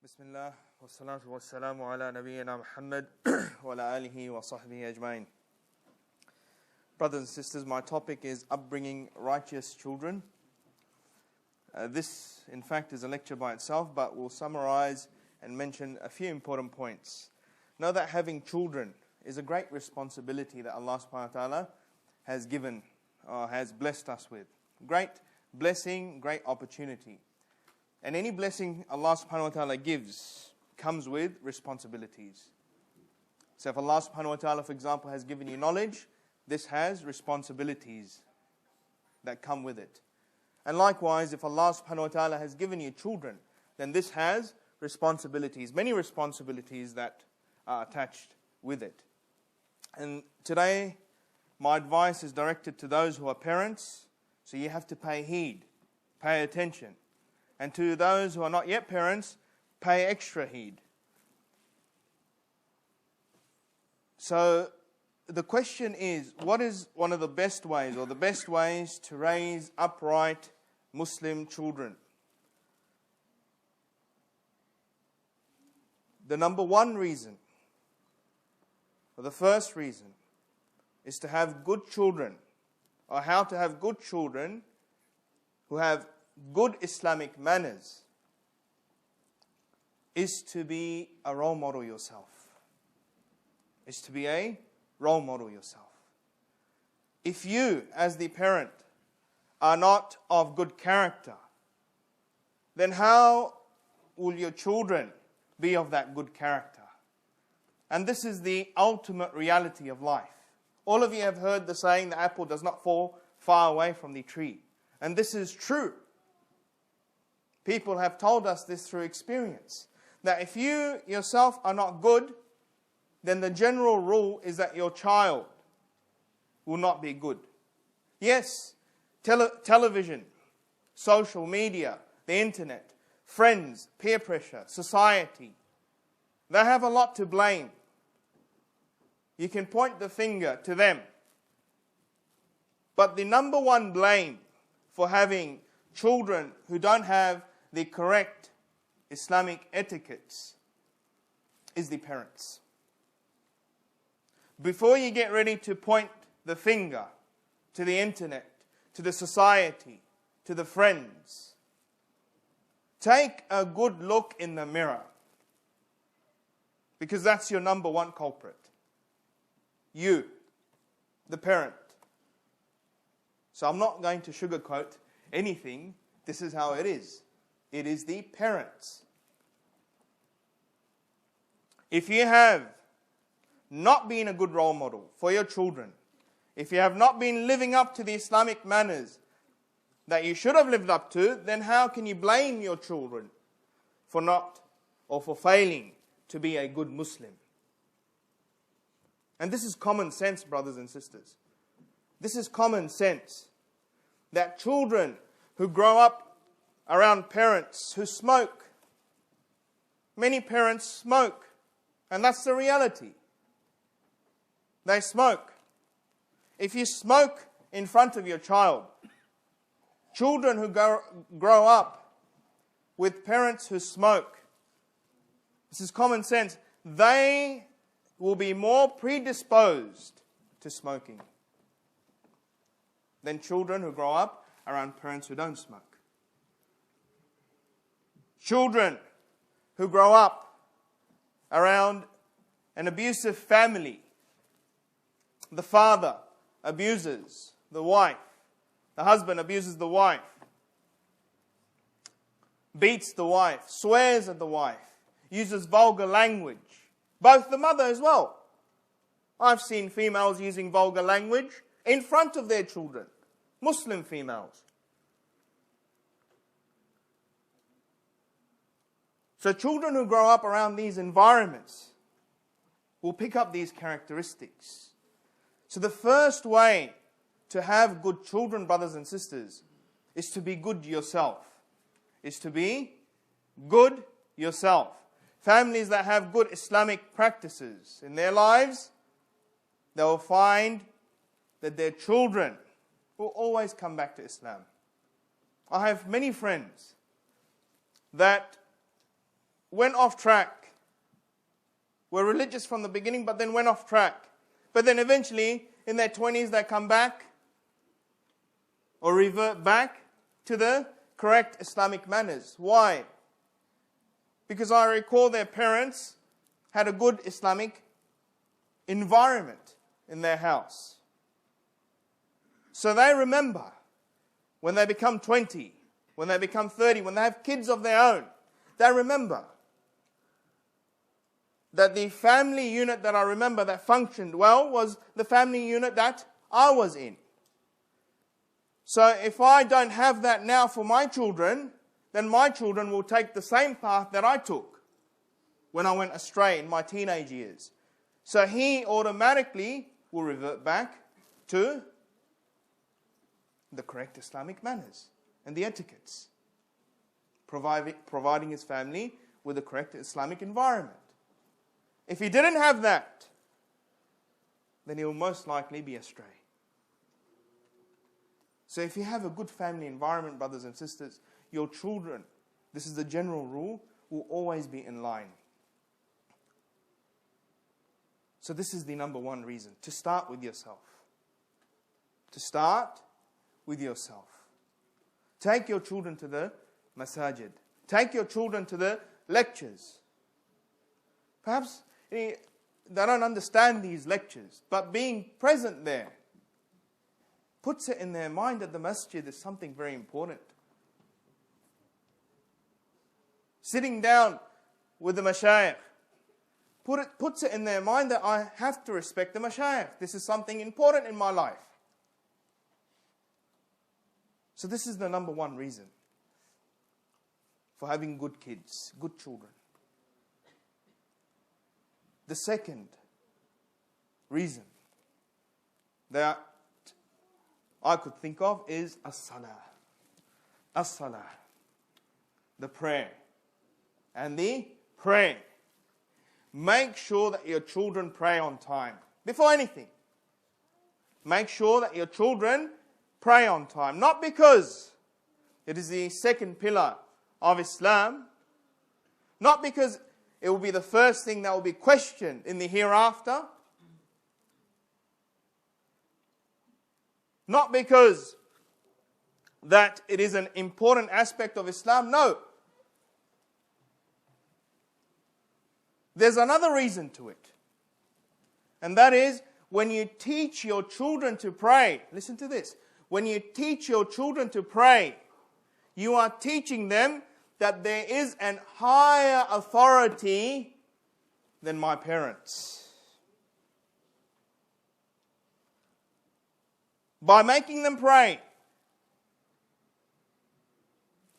Bismillah, wa salatu wa salamu ala nabiyyina Muhammad wa ala alihi wa sahbihi ajmain. Brothers and sisters, my topic is upbringing righteous children. This, in fact, is a lecture by itself, but we'll summarize and mention a few important points. Know that having children is a great responsibility that Allah subhanahu wa ta'ala has given, or has blessed us with. Great blessing, great opportunity. And any blessing Allah subhanahu wa ta'ala gives comes with responsibilities. So if Allah subhanahu wa ta'ala, for example, has given you knowledge, this has responsibilities that come with it. And likewise, if Allah subhanahu wa ta'ala has given you children, then this has responsibilities, many responsibilities that are attached with it. And today, my advice is directed to those who are parents, so you have to pay heed, pay attention. And to those who are not yet parents, pay extra heed. So the question is, what is one of the best ways, or the best ways to raise upright Muslim children? The number one reason, or the first reason, is to have good children, or how to have good children who have good Islamic manners, is to be a role model yourself. Is to be a role model yourself. If you, as the parent, are not of good character, then how will your children be of that good character? And this is the ultimate reality of life. All of you have heard the saying, the apple does not fall far away from the tree. And this is true. People have told us this through experience, that if you yourself are not good, then the general rule is that your child will not be good. Yes, television, social media, the internet, friends, peer pressure, society, they have a lot to blame. You can point the finger to them. But the number one blame for having children who don't have the correct Islamic etiquettes is the parents. Before you get ready to point the finger to the internet, to the society, to the friends, take a good look in the mirror, because that's your number one culprit. You, the parent. So I'm not going to sugarcoat anything. This is how it is. It is the parents. If you have not been a good role model for your children, if you have not been living up to the Islamic manners that you should have lived up to, then how can you blame your children for not, or for failing to be a good Muslim? And this is common sense, brothers and sisters. This is common sense. That children who grow up around parents who smoke, many parents smoke, and that's the reality. They smoke. If you smoke in front of your child, children who grow up with parents who smoke, this is common sense, they will be more predisposed to smoking than children who grow up around parents who don't smoke. Children who grow up around an abusive family, the father abuses the wife, the husband abuses the wife, beats the wife, swears at the wife, uses vulgar language, both the mother as well. I've seen females using vulgar language in front of their children, Muslim females. So children who grow up around these environments will pick up these characteristics. So the first way to have good children, brothers and sisters, is to be good yourself. Is to be good yourself. Families that have good Islamic practices in their lives, they will find that their children will always come back to Islam. I have many friends that went off track, were religious from the beginning, but then went off track. But then eventually, in their 20s, they come back or revert back to the correct Islamic manners. Why? Because I recall their parents had a good Islamic environment in their house. So they remember when they become 20, when they become 30, when they have kids of their own, they remember that the family unit that I remember that functioned well was the family unit that I was in. So if I don't have that now for my children, then my children will take the same path that I took when I went astray in my teenage years. So he automatically will revert back to the correct Islamic manners and the etiquettes, providing his family with the correct Islamic environment. If he didn't have that, then he will most likely be astray. So if you have a good family environment, brothers and sisters, your children, this is the general rule, will always be in line. So this is the number one reason, to start with yourself. To start with yourself. Take your children to the masajid. Take your children to the lectures. Perhaps they don't understand these lectures, but being present there puts it in their mind that the masjid is something very important. Sitting down with the mashayikh puts it in their mind that I have to respect the mashayikh. This is something important in my life. So this is the number one reason for having good kids, good children. The second reason that I could think of is as-salah. As-salah. The prayer. And the praying. Make sure that your children pray on time. Before anything, make sure that your children pray on time. Not because it is the second pillar of Islam. Not because it will be the first thing that will be questioned in the hereafter. Not because that it is an important aspect of Islam. No. There's another reason to it. And that is when you teach your children to pray. Listen to this. When you teach your children to pray, you are teaching them that there is an higher authority than my parents. By making them pray,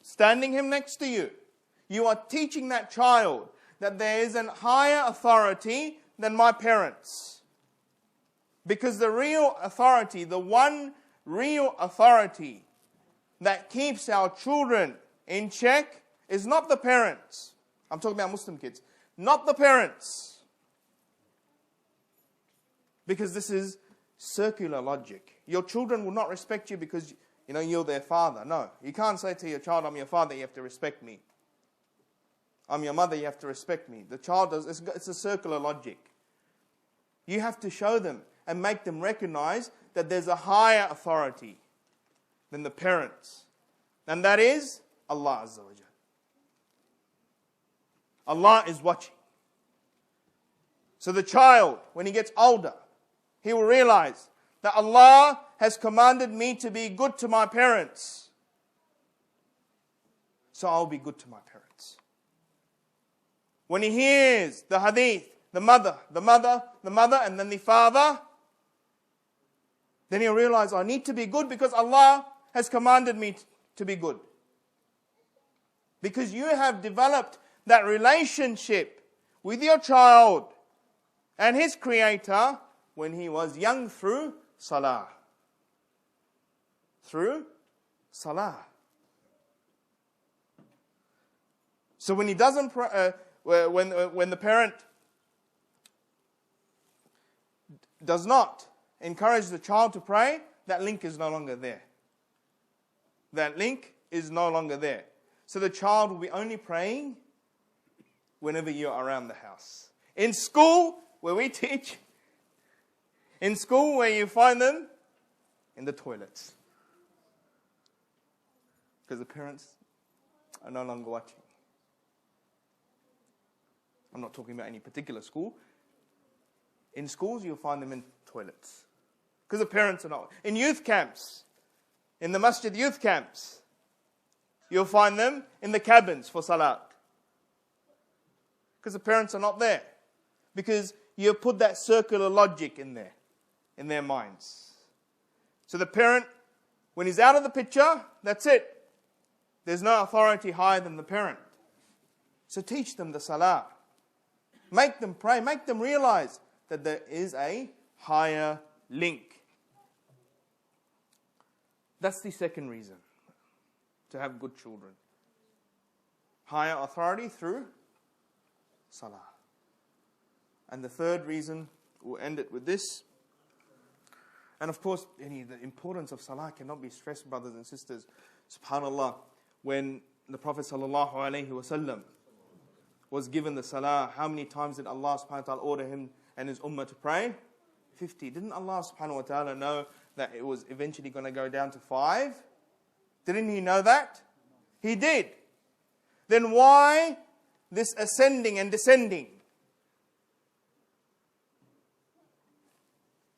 standing him next to you, you are teaching that child that there is an higher authority than my parents. Because the real authority, the one real authority that keeps our children in check is not the parents. I'm talking about Muslim kids. Not the parents. Because this is circular logic. Your children will not respect you because you're their father. No, you can't say to your child, I'm your father, you have to respect me. I'm your mother, you have to respect me. The child does, it's a circular logic. You have to show them and make them recognize that there's a higher authority than the parents. And that is Allah Azza wa Jal. Allah is watching. So the child, when he gets older, he will realize that Allah has commanded me to be good to my parents. So I'll be good to my parents. When he hears the hadith, the mother, and then the father, then he'll realize I need to be good because Allah has commanded me to be good. Because you have developed that relationship with your child and his creator when he was young through salah. Through salah. So when he doesn't when the parent does not encourage the child to pray, that link is no longer there. That link is no longer there. So the child will be only praying whenever you're around the house. In school, where we teach, in school where you find them, in the toilets. Because the parents are no longer watching. I'm not talking about any particular school. In schools, you'll find them in toilets. Because the parents are not. In youth camps, in the masjid youth camps, you'll find them in the cabins for salat. Because the parents are not there. Because you put that circular logic in there, in their minds. So the parent, when he's out of the picture, that's it. There's no authority higher than the parent. So teach them the salah. Make them pray. Make them realize that there is a higher link. That's the second reason to have good children. Higher authority through salah. And the third reason, we'll end it with this. And of course, the importance of salah cannot be stressed, brothers and sisters. SubhanAllah, when the Prophet ﷺ was given the salah, how many times did Allah subhanahu wa ta'ala order him and his ummah to pray? 50. Didn't Allah subhanahu wa ta'ala know that it was eventually going to go down to 5? Didn't He know that? He did. Then why this ascending and descending?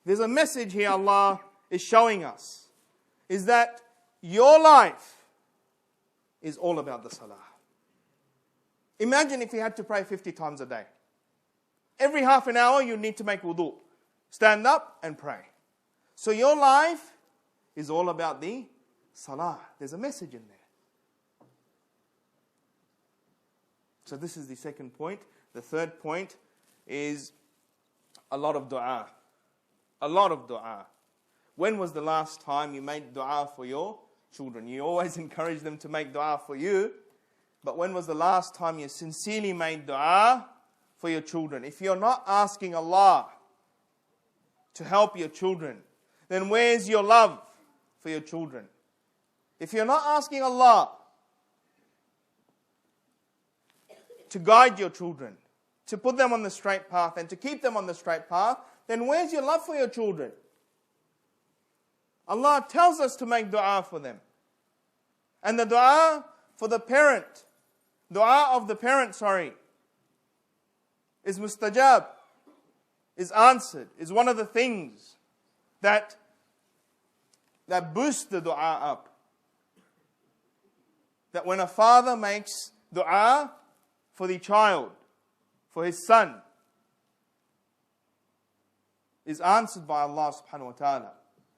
There's a message here Allah is showing us. Is that your life is all about the salah. Imagine if you had to pray 50 times a day. Every half an hour you need to make wudu. Stand up and pray. So your life is all about the salah. There's a message in there. So this is the second point. The third point is a lot of dua. A lot of dua. When was the last time you made dua for your children? You always encourage them to make dua for you. But when was the last time you sincerely made dua for your children? If you're not asking Allah to help your children, then where's your love for your children? If you're not asking Allah to guide your children, to put them on the straight path and to keep them on the straight path, then where's your love for your children? Allah tells us to make dua for them. And the dua for the parent, dua of the parent, is mustajab, is answered, is one of the things that boosts the dua up. That when a father makes dua for the child, for his son, is answered by Allah subhanahu wa ta'ala.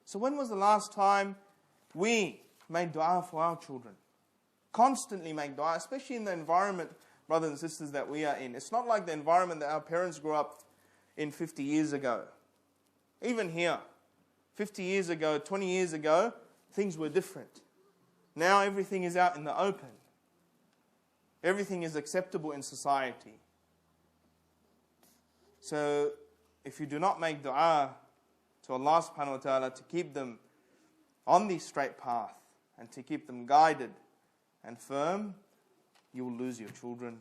So when was the last time we made dua for our children? Constantly make dua, especially in the environment, brothers and sisters, that we are in. It's not like the environment that our parents grew up in 50 years ago. Even here, 50 years ago, 20 years ago, things were different. Now everything is out in the open. Everything is acceptable in society. So if you do not make dua to Allah subhanahu wa ta'ala to keep them on the straight path and to keep them guided and firm, you will lose your children.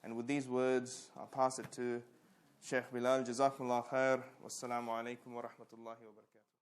And with these words, I'll pass it to Sheikh Bilal. Jazakumullah khair. Wassalamu alaikum wa rahmatullahi wa barakatuh.